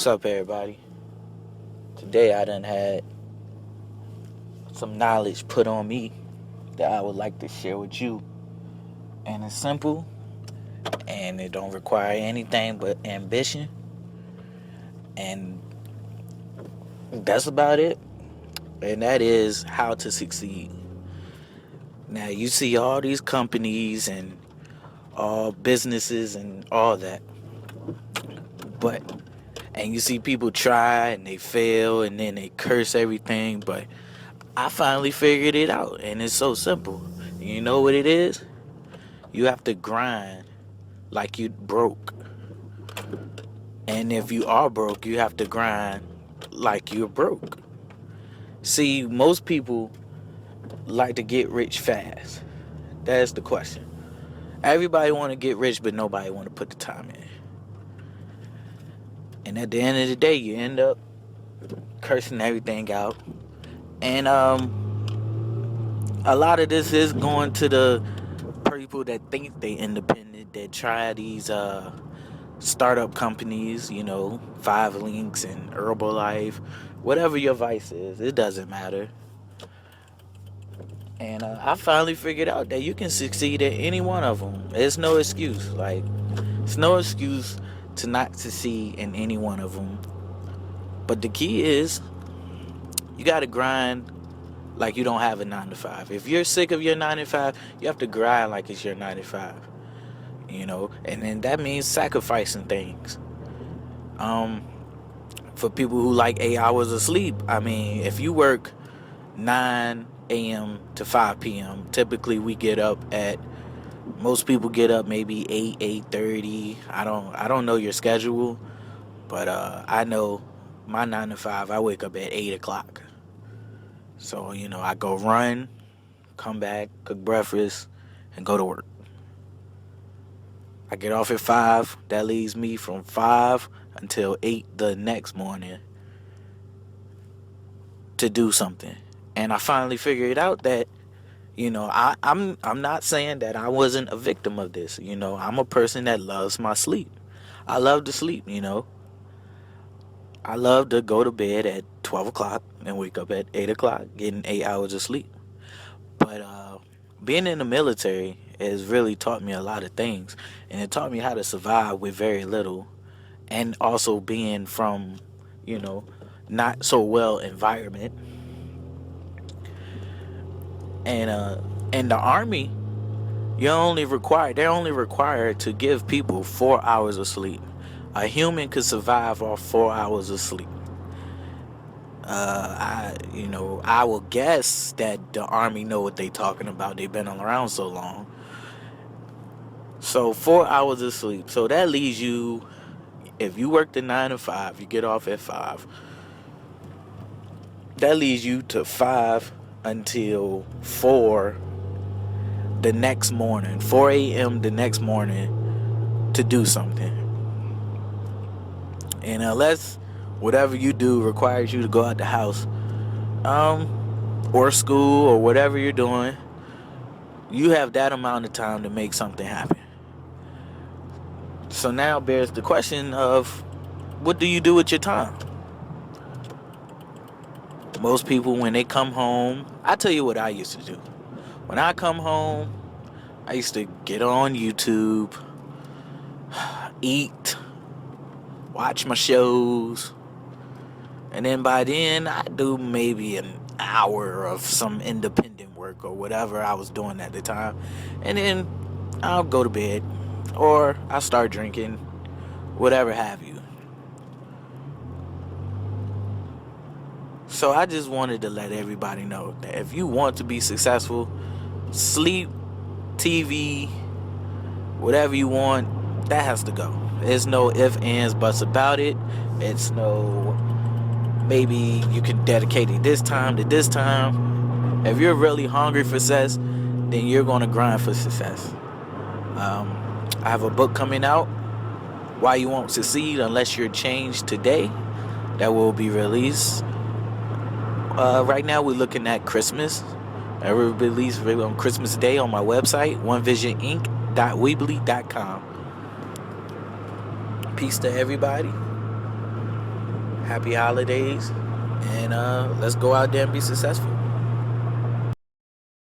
What's up, everybody? Today I done had some knowledge put on me that I would like to share with you. And it's simple and it don't require anything but ambition. And that's about it. And that is how to succeed. Now, you see all these companies and all businesses and all that. But, and you see people try and they fail and then they curse everything. But I finally figured it out, and it's so simple. You know what it is? You have to grind like you broke. And if you are broke, you have to grind like you're broke. See, most people like to get rich fast. That's the question. Everybody want to get rich, but nobody want to put the time in. And at the end of the day, you end up cursing everything out. And a lot of this is going to the people that think they independent, that try these startup companies, Five Links and Herbalife, whatever your vice is, it doesn't matter. And I finally figured out that you can succeed at any one of them. It's no excuse. It's no excuse to not succeed in any one of them. But the key is, you got to grind like you don't have a 9 to 5. If you're sick of your 9 to 5, you have to grind like it's your 9 to 5. And then that means sacrificing things. For people who like 8 hours of sleep, I mean, if you work 9 a.m. to 5 p.m., typically most people get up maybe 8:30. I don't know your schedule, but I know my 9 to 5, I wake up at 8 o'clock. So, I go run, come back, cook breakfast, and go to work. I get off at 5. That leaves me from 5 until 8 the next morning to do something. And I finally figured out that, I'm not saying that I wasn't a victim of this. I'm a person that loves my sleep. I love to sleep, I love to go to bed at 12 o'clock and wake up at 8 o'clock, getting 8 hours of sleep. But being in the military has really taught me a lot of things. And it taught me how to survive with very little. And also being from, not so well environment. And in the Army, they're only required to give people 4 hours of sleep. A human could survive off 4 hours of sleep. I will guess that the Army know what they talking about. They've been around so long. So 4 hours of sleep. So that leaves you, if you work the 9 to 5, you get off at 5. That leaves you to 5 until 4 the next morning, 4 a.m. the next morning, to do something. And unless whatever you do requires you to go out the house, or school, or whatever you're doing, you have that amount of time to make something happen. So now bears the question of, what do you do with your time? Most people, when they come home, I tell you what I used to do. When I come home, I used to get on YouTube, eat, watch my shows, and then by then I do maybe an hour of some independent work or whatever I was doing at the time, and then I'll go to bed, or I start drinking, whatever have you. So I just wanted to let everybody know that if you want to be successful, sleep, TV, whatever you want, that has to go. There's no ifs, ands, buts about it. It's no, maybe you can dedicate it this time to this time. If you're really hungry for success, then you're going to grind for success. I have a book coming out, Why You Won't Succeed Unless You're Changed Today, that will be released. Right now we're looking at Christmas. I will release on Christmas Day on my website, onevisioninc.weebly.com. Peace to everybody. Happy holidays. And let's go out there and be successful.